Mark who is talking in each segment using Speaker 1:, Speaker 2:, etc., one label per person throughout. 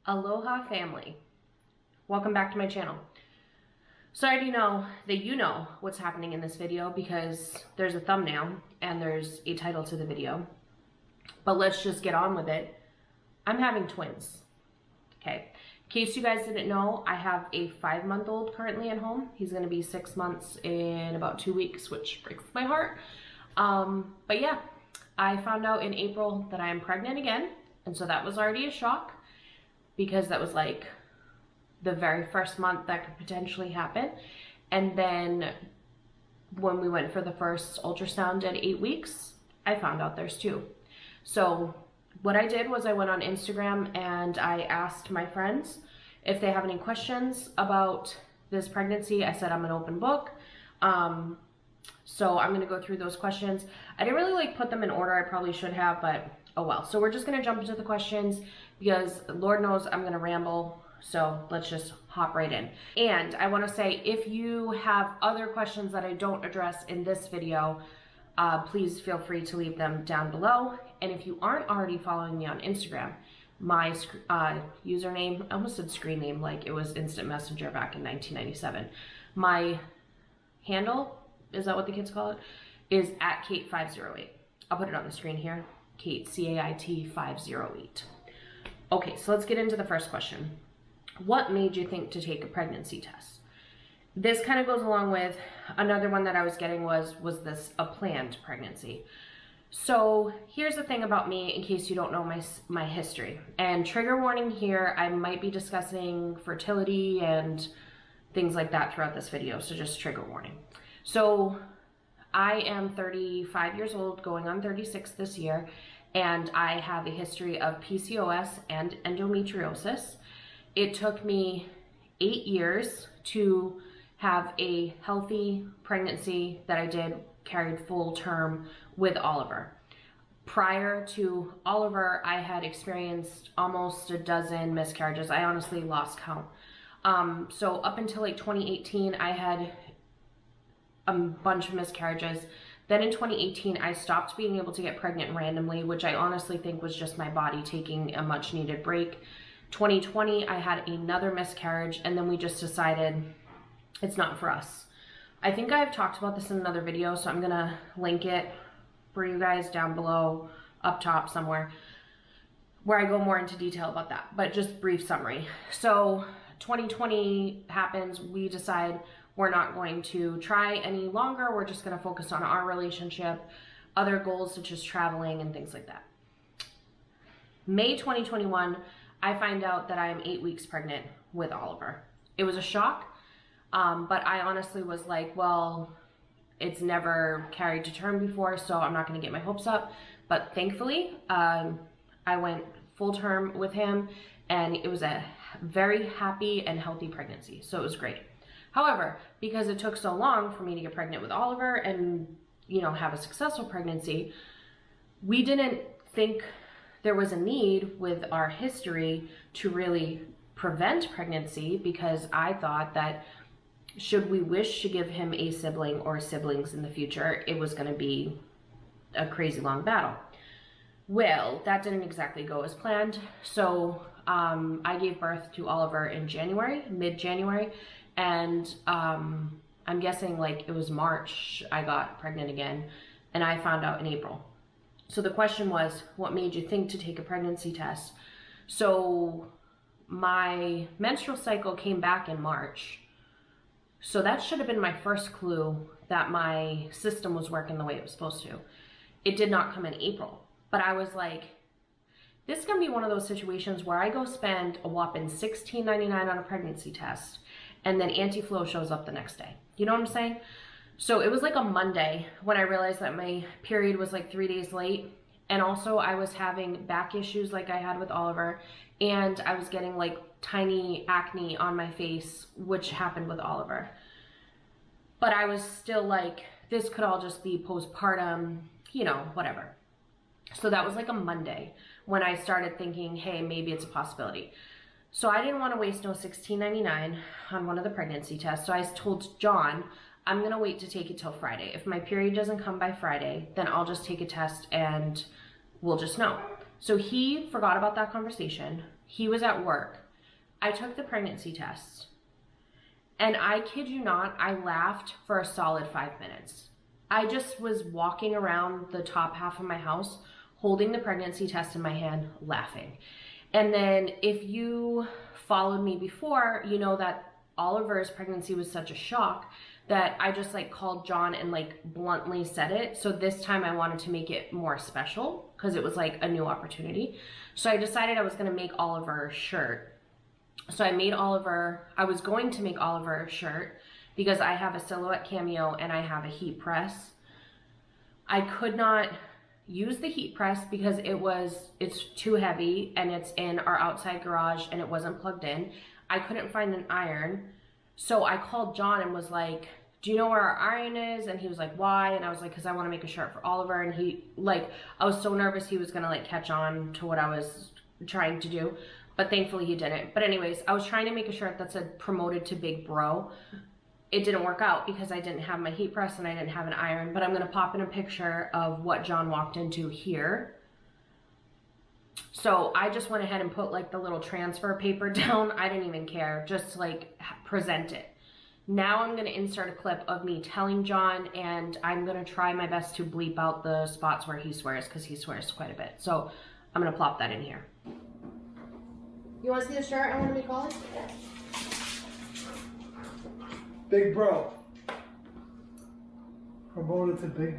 Speaker 1: Aloha family, welcome back to my channel. So I already know that you know what's happening in this video because there's a thumbnail and there's a title to the video, but let's just get on with it. I'm having twins. Okay, in case you guys didn't know, I have a 5-month-old currently at home. He's gonna be 6 months in about 2 weeks, which breaks my heart. But yeah, I found out in April that I am pregnant again, and so that was already a shock, because that was like the very first month that could potentially happen. And then when we went for the first ultrasound at 8 weeks, I found out there's 2. So what I did was I went on Instagram and I asked my friends if they have any questions about this pregnancy. I said I'm an open book. So I'm gonna go through those questions. I didn't really put them in order. I probably should have, but oh well. So we're just gonna jump into the questions because Lord knows I'm gonna ramble. So let's just hop right in. And I wanna say, if you have other questions that I don't address in this video, please feel free to leave them down below. And if you aren't already following me on Instagram, my username, I almost said screen name like it was Instant Messenger back in 1997. My handle, is that what the kids call it, is @Kate508. I'll put it on the screen here. Kate, C-A-I-T 508. Okay, so let's get into the first question. What made you think to take a pregnancy test? This kind of goes along with another one that I was getting was this a planned pregnancy? So here's the thing about me, in case you don't know my history. And trigger warning here, I might be discussing fertility and things like that throughout this video, so just trigger warning. So I am 35 years old, going on 36 this year, and I have a history of PCOS and endometriosis. It took me 8 years to have a healthy pregnancy that I did carried full term with Oliver. Prior to Oliver, I had experienced almost a dozen miscarriages. I honestly lost count. So up until 2018, I had a bunch of miscarriages. Then in 2018, I stopped being able to get pregnant randomly, which I honestly think was just my body taking a much needed break. 2020, I had another miscarriage, and then we just decided it's not for us. I think I've talked about this in another video, so I'm gonna link it for you guys down below, up top somewhere, where I go more into detail about that, but just brief summary. So 2020 happens, we decide we're not going to try any longer. We're just gonna focus on our relationship, other goals such as traveling and things like that. May 2021, I find out that I am 8 weeks pregnant with Oliver. It was a shock, but I honestly was like, well, it's never carried to term before, so I'm not gonna get my hopes up. But thankfully, I went full term with him, and it was a very happy and healthy pregnancy, so it was great. However, because it took so long for me to get pregnant with Oliver and, you know, have a successful pregnancy, we didn't think there was a need with our history to really prevent pregnancy, because I thought that should we wish to give him a sibling or siblings in the future, it was going to be a crazy long battle. Well, that didn't exactly go as planned. So I gave birth to Oliver in January, mid-January, and I'm guessing it was March I got pregnant again, and I found out in April. So the question was, what made you think to take a pregnancy test? So my menstrual cycle came back in March. So that should have been my first clue that my system was working the way it was supposed to. It did not come in April, but I was like, this is gonna be one of those situations where I go spend a whopping $16.99 on a pregnancy test, and then anti-flow shows up the next day. You know what I'm saying? So it was like a Monday when I realized that my period was 3 days late. And also I was having back issues like I had with Oliver, and I was getting tiny acne on my face, which happened with Oliver. But I was still this could all just be postpartum, you know, whatever. So that was a Monday when I started thinking, hey, maybe it's a possibility. So I didn't want to waste no $16.99 on one of the pregnancy tests. So I told John, I'm gonna wait to take it till Friday. If my period doesn't come by Friday, then I'll just take a test and we'll just know. So he forgot about that conversation. He was at work. I took the pregnancy test. And I kid you not, I laughed for a solid 5 minutes. I just was walking around the top half of my house, holding the pregnancy test in my hand, laughing. And then if you followed me before, you know that Oliver's pregnancy was such a shock that I just like called John and like bluntly said it. So this time I wanted to make it more special because it was like a new opportunity. So I decided I was gonna make Oliver a shirt. So I was going to make Oliver a shirt because I have a silhouette cameo and I have a heat press. I could not use the heat press because it's too heavy and it's in our outside garage and it wasn't plugged in. I couldn't find an iron. So I called John and was like, do you know where our iron is? And he was like, why? And I was like, because I want to make a shirt for Oliver. And I was so nervous he was going to like catch on to what I was trying to do. But thankfully he didn't. But anyways, I was trying to make a shirt that said promoted to big bro. It didn't work out because I didn't have my heat press and I didn't have an iron. But I'm going to pop in a picture of what John walked into here. So I just went ahead and put like the little transfer paper down. I didn't even care, just to like present it. Now I'm gonna insert a clip of me telling John, and I'm gonna try my best to bleep out the spots where he swears because he swears quite a bit. So I'm gonna plop that in here. You wanna see the shirt I wanna make all?
Speaker 2: Big bro. Promoted to big.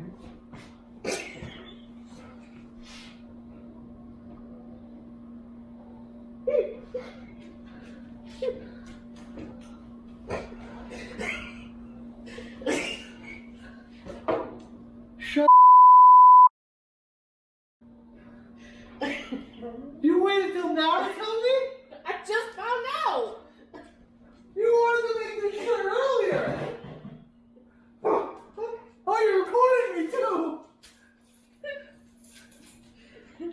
Speaker 2: Shut. You waited till now to tell me?
Speaker 1: I just found out!
Speaker 2: You wanted to make this shirt earlier! Oh, you're recording me too!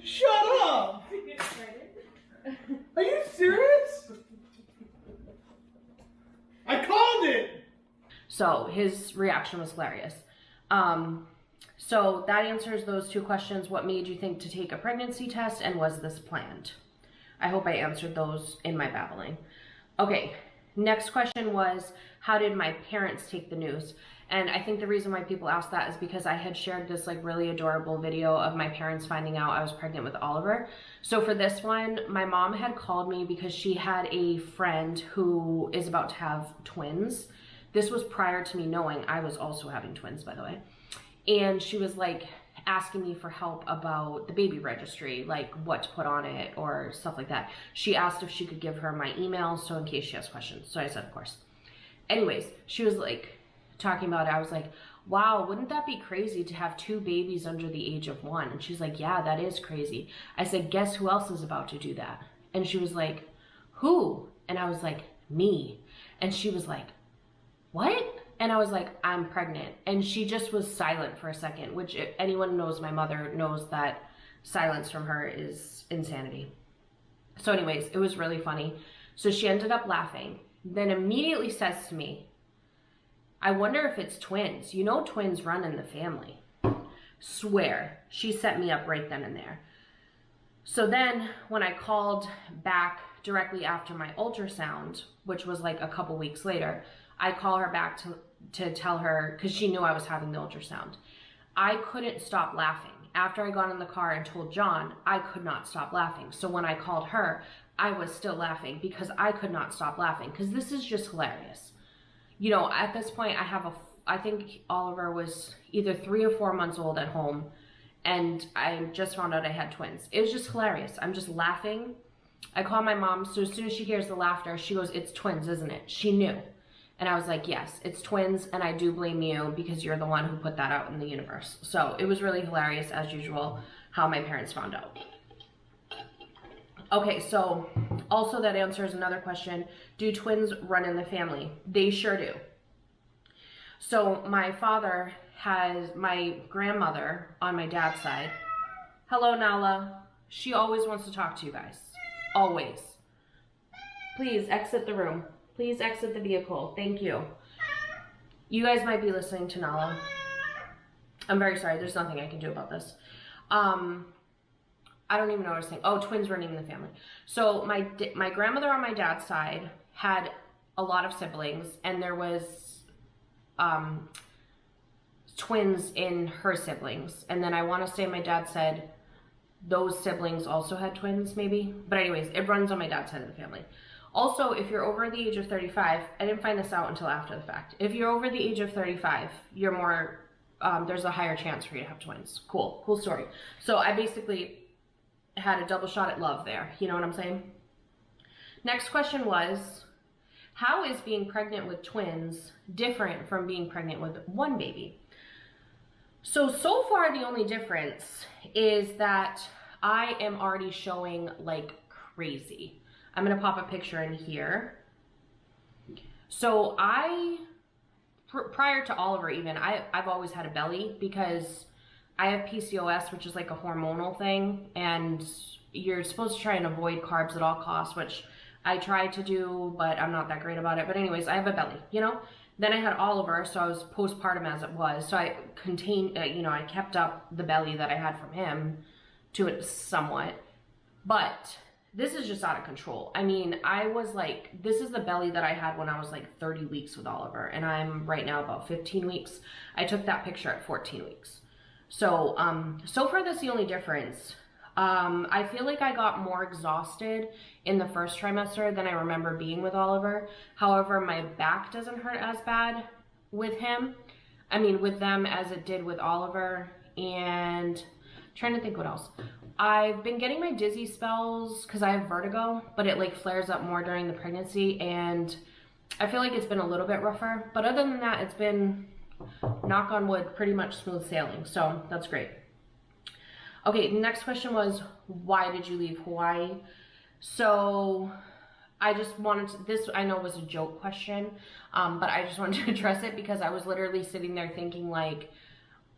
Speaker 2: Shut up! Are you serious? I called it!
Speaker 1: So his reaction was hilarious. So that answers those two questions. What made you think to take a pregnancy test, and was this planned? I hope I answered those in my babbling. Okay, next question was, how did my parents take the news? And I think the reason why people asked that is because I had shared this like really adorable video of my parents finding out I was pregnant with Oliver. So for this one, my mom had called me because she had a friend who is about to have twins. This was prior to me knowing I was also having twins, by the way. And she was like asking me for help about the baby registry, like what to put on it or stuff like that. She asked if she could give her my email, so in case she has questions. So I said, of course. Anyways, she was like talking about it. I was like, wow, wouldn't that be crazy to have 2 babies under the age of 1? And she's like, yeah, that is crazy. I said, guess who else is about to do that? And she was like, who? And I was like, me. And she was like, what? And I was like, I'm pregnant. And she just was silent for a second, which if anyone who knows my mother knows that silence from her is insanity. So anyways, it was really funny. So she ended up laughing, then immediately says to me, I wonder if it's twins. You know twins run in the family. Swear, she set me up right then and there. So then when I called back directly after my ultrasound, which was like a couple weeks later, I call her back to tell her, because she knew I was having the ultrasound. I couldn't stop laughing. After I got in the car and told John, I could not stop laughing. So when I called her, I was still laughing because I could not stop laughing, because this is just hilarious. You know, at this point, I think Oliver was either 3 or 4 months old at home, and I just found out I had twins. It was just hilarious. I'm just laughing. I call my mom, so as soon as she hears the laughter, she goes, it's twins, isn't it? She knew. And I was like, yes, it's twins, and I do blame you because you're the one who put that out in the universe. So it was really hilarious, as usual, how my parents found out. Okay, so also that answers another question. Do twins run in the family? They sure do. So my father has my grandmother on my dad's side. Hello, Nala. She always wants to talk to you guys. Always. Please exit the room. Please exit the vehicle. Thank you. You guys might be listening to Nala. I'm very sorry. There's nothing I can do about this. I don't even know what I was saying. Oh, twins running in the family. So my grandmother on my dad's side had a lot of siblings, and there was twins in her siblings. And then I want to say my dad said those siblings also had twins, maybe. But anyways, it runs on my dad's side of the family. Also, if you're over the age of 35, I didn't find this out until after the fact. If you're over the age of 35, you're more, there's a higher chance for you to have twins. Cool story. So I basically had a double shot at love there. You know what I'm saying? Next question was, how is being pregnant with twins different from being pregnant with one baby? So far the only difference is that I am already showing like crazy. I'm gonna pop a picture in here. So prior to Oliver even, I've always had a belly because I have PCOS, which is like a hormonal thing, and you're supposed to try and avoid carbs at all costs, which I tried to do, but I'm not that great about it. But anyways, I have a belly, you know? Then I had Oliver, so I was postpartum as it was. So I contained, I kept up the belly that I had from him to it somewhat. But this is just out of control. I mean, I was like, this is the belly that I had when I was like 30 weeks with Oliver, and I'm right now about 15 weeks. I took that picture at 14 weeks. So, so far that's the only difference. I feel like I got more exhausted in the first trimester than I remember being with Oliver. However, my back doesn't hurt as bad with them as it did with Oliver. And I'm trying to think what else. I've been getting my dizzy spells because I have vertigo, but it like flares up more during the pregnancy, and I feel like it's been a little bit rougher. But other than that, it's been, knock on wood, pretty much smooth sailing. So that's great. Okay, the next question was, why did you leave Hawaii? So I just wanted to, this I know was a joke question, but I just wanted to address it because I was literally sitting there thinking like,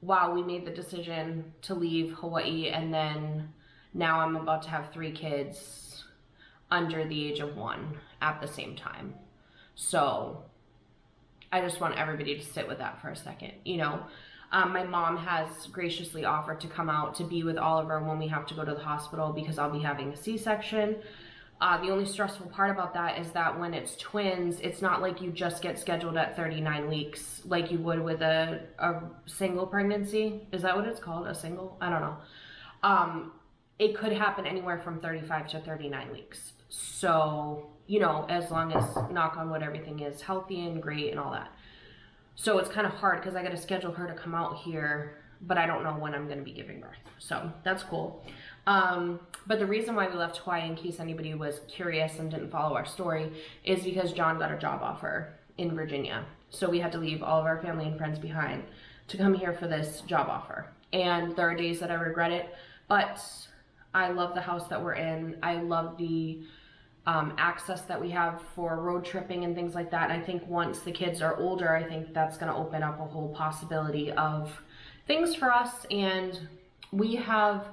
Speaker 1: wow, we made the decision to leave Hawaii, and then now I'm about to have 3 kids under the age of 1 at the same time. So I just want everybody to sit with that for a second, you know. My mom has graciously offered to come out to be with Oliver when we have to go to the hospital because I'll be having a C-section. The only stressful part about that is that when it's twins, it's not like you just get scheduled at 39 weeks like you would with a single pregnancy. Is that what it's called? A single? I don't know. It could happen anywhere from 35 to 39 weeks. So, you know, as long as, knock on wood, everything is healthy and great and all that. So it's kind of hard because I got to schedule her to come out here, but I don't know when I'm going to be giving birth. So that's cool. But the reason why we left Hawaii, in case anybody was curious and didn't follow our story, is because John got a job offer in Virginia. So we had to leave all of our family and friends behind to come here for this job offer. And there are days that I regret it, but I love the house that we're in. I love the access that we have for road tripping and things like that. And I think once the kids are older, I think that's going to open up a whole possibility of things for us. And we have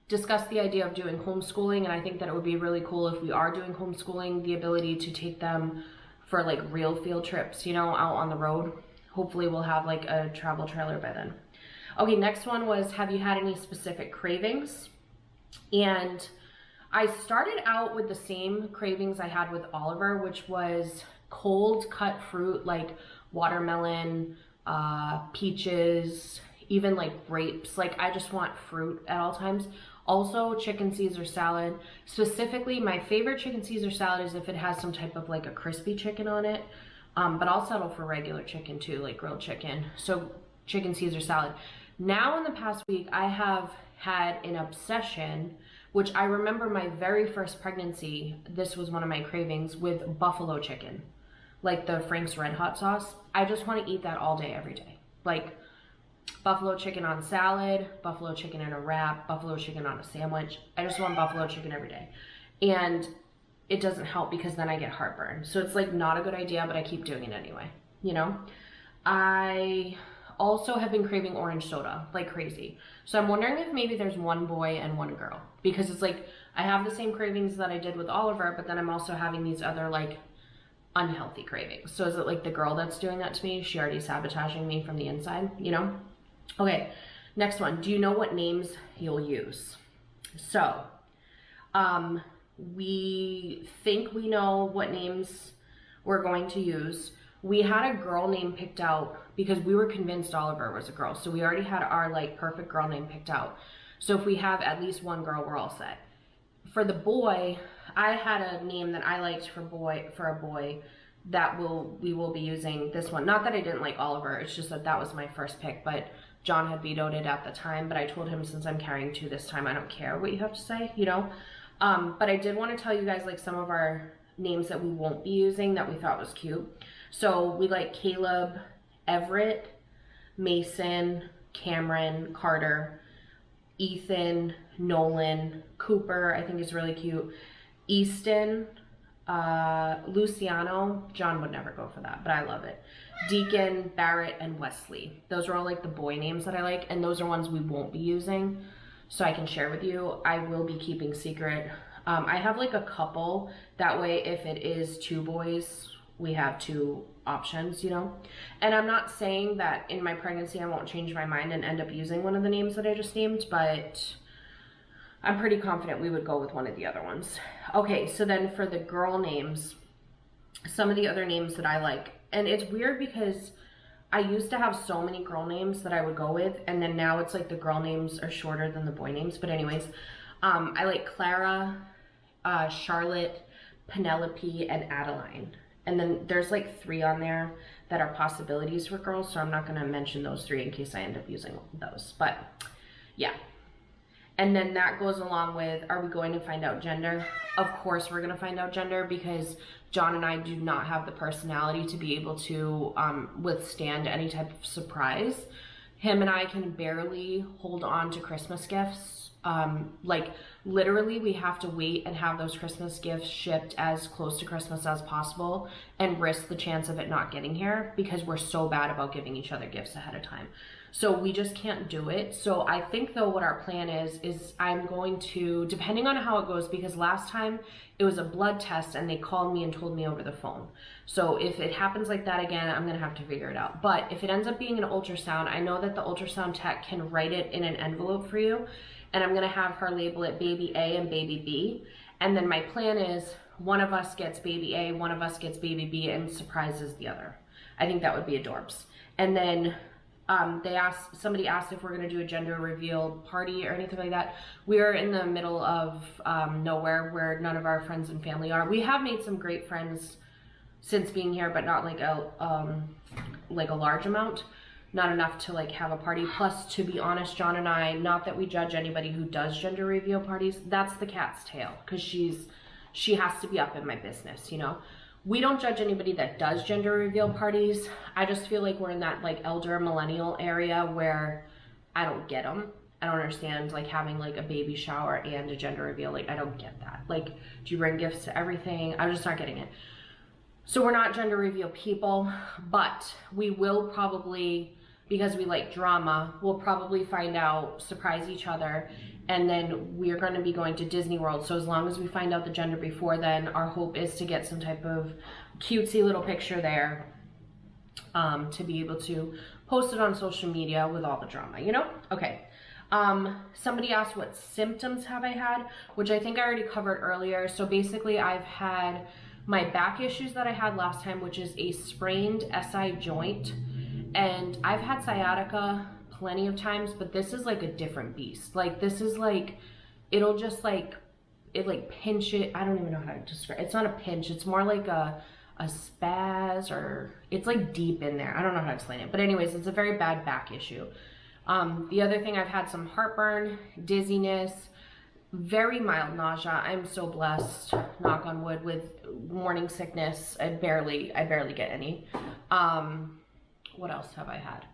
Speaker 1: discussed the idea of doing homeschooling, and I think that it would be really cool if we are doing homeschooling, the ability to take them for like real field trips, you know, out on the road. Hopefully we'll have like a travel trailer by then. Okay, next one was, have you had any specific cravings? And I started out with the same cravings I had with Oliver, which was cold cut fruit like watermelon, peaches, even like grapes. Like I just want fruit at all times. Also chicken Caesar salad. Specifically, my favorite chicken Caesar salad is if it has some type of like a crispy chicken on it. But I'll settle for regular chicken too, like grilled chicken. So chicken Caesar salad. Now in the past week, I have had an obsession, which I remember my very first pregnancy, this was one of my cravings, with buffalo chicken. Like the Frank's Red Hot sauce. I just want to eat that all day, every day. Like buffalo chicken on salad, buffalo chicken in a wrap, buffalo chicken on a sandwich. I just want buffalo chicken every day. And it doesn't help because then I get heartburn. So it's like not a good idea, but I keep doing it anyway, you know? I also have been craving orange soda like crazy. So I'm wondering if maybe there's one boy and one girl, because it's like I have the same cravings that I did with Oliver, but then I'm also having these other like unhealthy cravings. So is it like the girl that's doing that to me? Is she already sabotaging me from the inside, you know? Okay, next one. Do you know what names you'll use? So, we think we know what names we're going to use. We had a girl name picked out because we were convinced Oliver was a girl. So we already had our like perfect girl name picked out. So if we have at least one girl, we're all set. For the boy, I had a name that I liked for a boy that we will be using this one. Not that I didn't like Oliver, it's just that was my first pick, but John had vetoed it at the time, but I told him since I'm carrying two this time, I don't care what you have to say, you know? But I did want to tell you guys like some of our names that we won't be using that we thought was cute. So we like Caleb, Everett, Mason, Cameron, Carter, Ethan, Nolan, Cooper, I think is really cute, Easton, Luciano, John would never go for that, but I love it. Deacon, Barrett, and Wesley. Those are all like the boy names that I like, and those are ones we won't be using, so I can share with you. I will be keeping secret. I have like a couple, that way if it is two boys, we have two options, you know? And I'm not saying that in my pregnancy I won't change my mind and end up using one of the names that I just named, but I'm pretty confident we would go with one of the other ones. Okay, so then for the girl names, some of the other names that I like, and it's weird because I used to have so many girl names that I would go with, and then now it's like the girl names are shorter than the boy names, but anyways, I like Clara, Charlotte, Penelope, and Adeline. And then there's like 3 on there that are possibilities for girls, so I'm not gonna mention those 3 in case I end up using those, but yeah. And then that goes along with, are we going to find out gender? Of course we're gonna find out gender because John and I do not have the personality to be able to withstand any type of surprise. Him and I can barely hold on to Christmas gifts. Like literally we have to wait and have those Christmas gifts shipped as close to Christmas as possible and risk the chance of it not getting here because we're so bad about giving each other gifts ahead of time. So we just can't do it. So I think though what our plan is I'm going to, depending on how it goes, because last time it was a blood test and they called me and told me over the phone. So if it happens like that again, I'm gonna have to figure it out. But if it ends up being an ultrasound, I know that the ultrasound tech can write it in an envelope for you, and I'm gonna have her label it baby A and baby B. And then my plan is one of us gets baby A, one of us gets baby B, and surprises the other. I think that would be adorbs. And then somebody asked if we're gonna do a gender reveal party or anything like that. We are in the middle of nowhere where none of our friends and family are. We have made some great friends since being here, but not like a large amount. Not enough to like have a party. Plus, to be honest, John and I, not that we judge anybody who does gender reveal parties, that's the cat's tail, because she has to be up in my business, you know? We don't judge anybody that does gender reveal parties. I just feel like we're in that like elder millennial area where I don't get them. I don't understand like having like a baby shower and a gender reveal. Like I don't get that. Like, do you bring gifts to everything? I'm just not getting it. So we're not gender reveal people, but we will probably, because we like drama, we'll probably find out, surprise each other, and then we're going to be going to Disney World. So as long as we find out the gender before then, our hope is to get some type of cutesy little picture there to be able to post it on social media with all the drama, you know? Okay. Somebody asked what symptoms have I had, which I think I already covered earlier. So basically I've had my back issues that I had last time, which is a sprained SI joint. And I've had sciatica plenty of times, but this is like a different beast. Like this is like, it'll just like, it like pinch it. I don't even know how to describe it. It's not a pinch. It's more like a spaz, or it's like deep in there. I don't know how to explain it. But anyways, it's a very bad back issue. The other thing, I've had some heartburn, dizziness, very mild nausea. I'm so blessed, knock on wood, with morning sickness. I barely get any. What else have I had?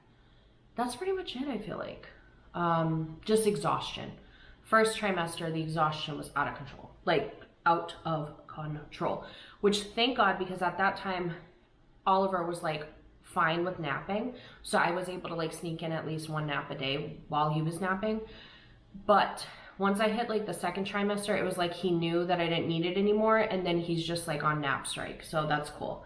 Speaker 1: That's pretty much it, I feel like. Just exhaustion. First trimester, the exhaustion was out of control. Like, out of control. Which, thank God, because at that time, Oliver was like fine with napping. So I was able to like sneak in at least 1 nap a day while he was napping. But once I hit like the second trimester, it was like he knew that I didn't need it anymore. And then he's just like on nap strike. So that's cool.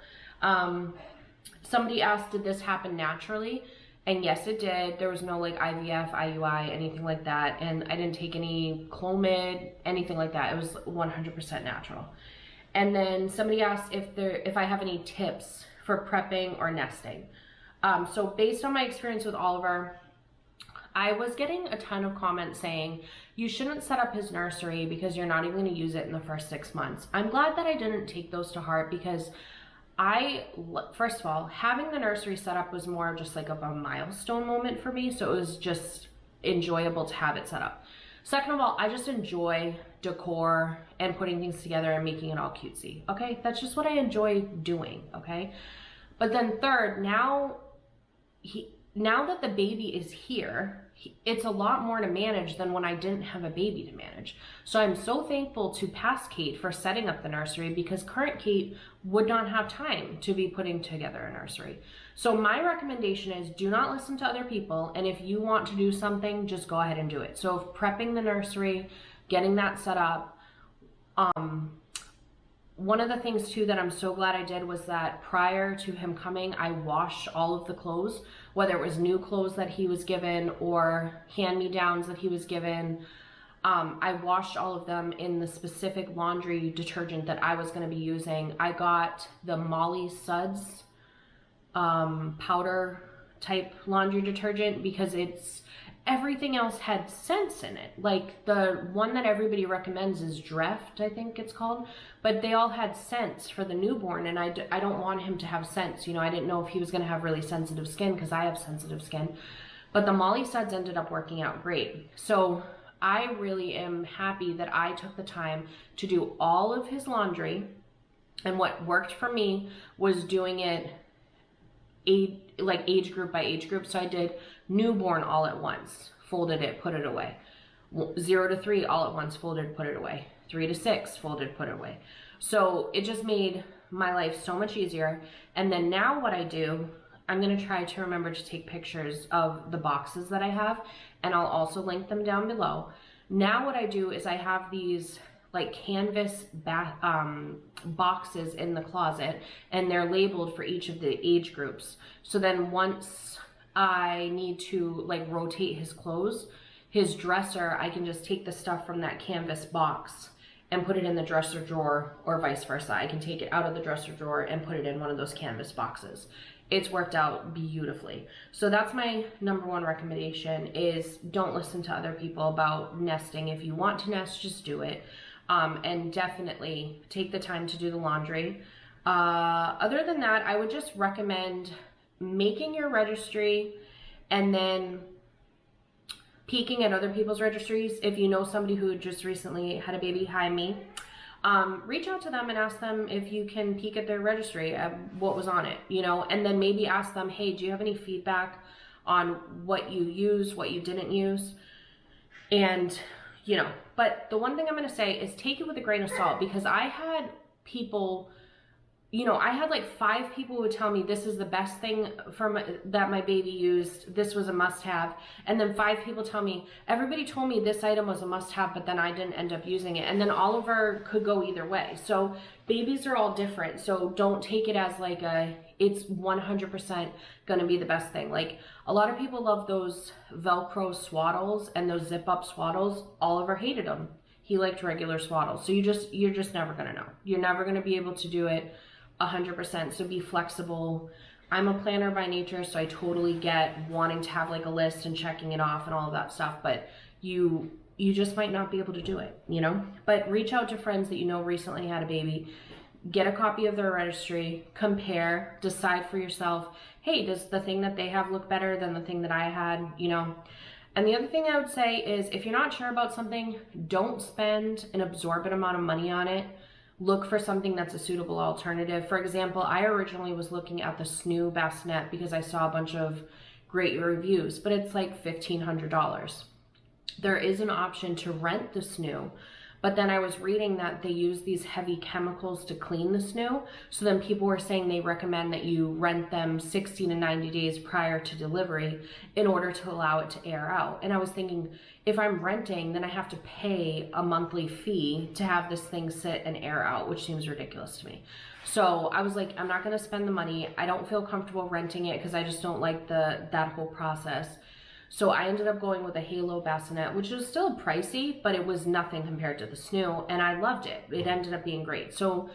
Speaker 1: Somebody asked, did this happen naturally? And yes, it did. There was no like IVF, IUI, anything like that. And I didn't take any Clomid, anything like that. It was 100% natural. And then somebody asked if I have any tips for prepping or nesting. So based on my experience with Oliver, I was getting a ton of comments saying you shouldn't set up his nursery because you're not even going to use it in the first 6 months. I'm glad that I didn't take those to heart, because first of all, having the nursery set up was more of just like of a milestone moment for me. So it was just enjoyable to have it set up. Second of all, I just enjoy decor and putting things together and making it all cutesy. Okay, that's just what I enjoy doing. Okay, but then third, now that the baby is here, it's a lot more to manage than when I didn't have a baby to manage. So I'm so thankful to past Kate for setting up the nursery, because current Kate would not have time to be putting together a nursery. So my recommendation is do not listen to other people. And if you want to do something, just go ahead and do it. So if prepping the nursery, getting that set up, one of the things too that I'm so glad I did was that prior to him coming, I washed all of the clothes, whether it was new clothes that he was given or hand-me-downs that he was given. I washed all of them in the specific laundry detergent that I was going to be using. I got the Molly Suds powder type laundry detergent because everything else had scents in it. Like the one that everybody recommends is Dreft, I think it's called, but they all had scents for the newborn, and I don't want him to have scents. You know, I didn't know if he was going to have really sensitive skin, because I have sensitive skin, but the Molly Suds ended up working out great. So I really am happy that I took the time to do all of his laundry, and what worked for me was doing it age group by age group. So I did newborn all at once, folded it, put it away. 0 to 3 all at once, folded, put it away. 3 to 6 folded, put it away. So it just made my life so much easier. And then now what I do, I'm going to try to remember to take pictures of the boxes that I have, and I'll also link them down below. Now what I do is I have these like canvas boxes in the closet, and they're labeled for each of the age groups. So then once I need to like rotate his clothes, his dresser, I can just take the stuff from that canvas box and put it in the dresser drawer, or vice versa. I can take it out of the dresser drawer and put it in one of those canvas boxes. It's worked out beautifully. So that's my number one recommendation, is don't listen to other people about nesting. If you want to nest, just do it. And definitely take the time to do the laundry. Other than that, I would just recommend making your registry and then peeking at other people's registries. If you know somebody who just recently had a baby, hi me, reach out to them and ask them if you can peek at their registry at what was on it, you know, and then maybe ask them, hey, do you have any feedback on what you used, what you didn't use? And you know, but the one thing I'm going to say is take it with a grain of salt, because I had people, you know, I had like 5 people who would tell me this is the best thing that my baby used. This was a must have. And then 5 people tell me, everybody told me this item was a must have, but then I didn't end up using it. And then Oliver could go either way. So babies are all different. So don't take it as like it's 100% going to be the best thing. Like a lot of people love those Velcro swaddles and those zip up swaddles. Oliver hated them. He liked regular swaddles. So you're just never going to know. You're never going to be able to do it 100%. So be flexible. I'm a planner by nature, so I totally get wanting to have like a list and checking it off and all of that stuff, but you just might not be able to do it, you know? But reach out to friends that you know recently had a baby, get a copy of their registry, compare, decide for yourself, hey, does the thing that they have look better than the thing that I had, you know? And the other thing I would say is if you're not sure about something, don't spend an absorbent amount of money on it. Look for something that's a suitable alternative. For example, I originally was looking at the SNU bassinet because I saw a bunch of great reviews, but it's like $1,500. There is an option to rent the SNU, But then I was reading that they use these heavy chemicals to clean the snoo. So then people were saying they recommend that you rent them 60 to 90 days prior to delivery in order to allow it to air out. And I was thinking, if I'm renting, then I have to pay a monthly fee to have this thing sit and air out, which seems ridiculous to me. So I was like, I'm not gonna spend the money. I don't feel comfortable renting it because I just don't like that whole process. So I ended up going with a Halo bassinet, which was still pricey, but it was nothing compared to the snoo, and I loved it. It ended up being great. So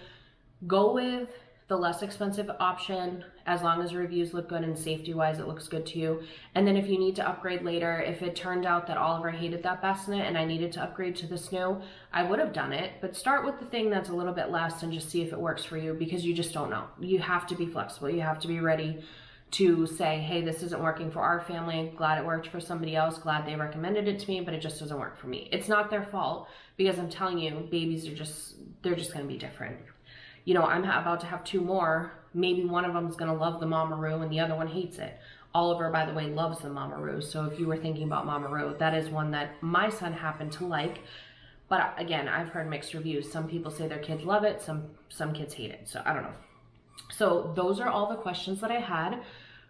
Speaker 1: go with the less expensive option as long as reviews look good and safety-wise it looks good to you. And then if you need to upgrade later, if it turned out that Oliver hated that bassinet and I needed to upgrade to the snoo, I would have done it. But start with the thing that's a little bit less and just see if it works for you, because you just don't know. You have to be flexible. You have to be ready to say, hey, this isn't working for our family. Glad it worked for somebody else. Glad they recommended it to me, but it just doesn't work for me. It's not their fault, because I'm telling you, babies are they're just going to be different. You know, I'm about to have 2 more. Maybe one of them is going to love the Mamaroo and the other one hates it. Oliver, by the way, loves the Mamaroo. So if you were thinking about Mamaroo, that is one that my son happened to like. But again, I've heard mixed reviews. Some people say their kids love it. Some kids hate it. So I don't know. So those are all the questions that I had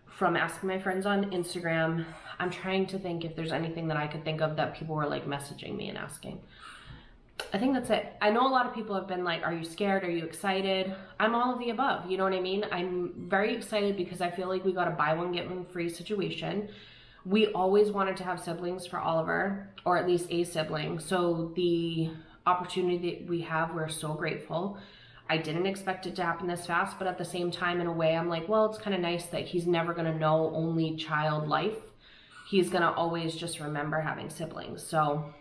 Speaker 1: from asking my friends on Instagram. I'm trying to think if there's anything that I could think of that people were like messaging me and asking. I think that's it. I know a lot of people have been like, are you scared? Are you excited? I'm all of the above. You know what I mean? I'm very excited because I feel like we got a buy one, get one free situation. We always wanted to have siblings for Oliver, or at least a sibling. So the opportunity that we have, we're so grateful. I didn't expect it to happen this fast, but at the same time, in a way, I'm like, well, it's kind of nice that he's never going to know only child life. He's going to always just remember having siblings. So,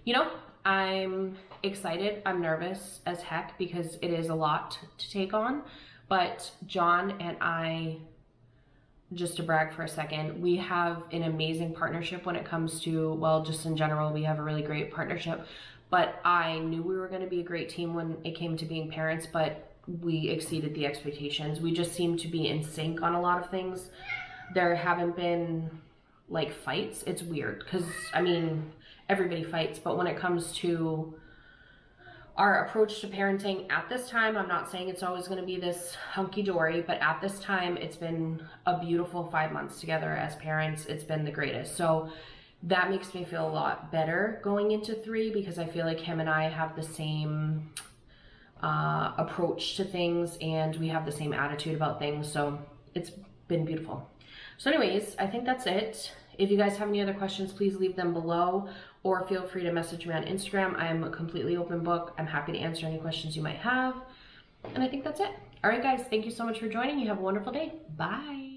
Speaker 1: you know, I'm excited. I'm nervous as heck because it is a lot to take on. But John and I, just to brag for a second, we have an amazing partnership when it comes to, well, just in general, we have a really great partnership. But I knew we were going to be a great team when it came to being parents, but we exceeded the expectations. We just seem to be in sync on a lot of things. There haven't been like fights. It's weird because, I mean, everybody fights, but when it comes to our approach to parenting at this time, I'm not saying it's always going to be this hunky-dory, but at this time, it's been a beautiful 5 months together as parents. It's been the greatest. So that makes me feel a lot better going into 3, because I feel like him and I have the same approach to things and we have the same attitude about things. So it's been beautiful. So anyways, I think that's it. If you guys have any other questions, please leave them below or feel free to message me on Instagram. I'm a completely open book. I'm happy to answer any questions you might have. And I think that's it. All right, guys, thank you so much for joining. You have a wonderful day. Bye.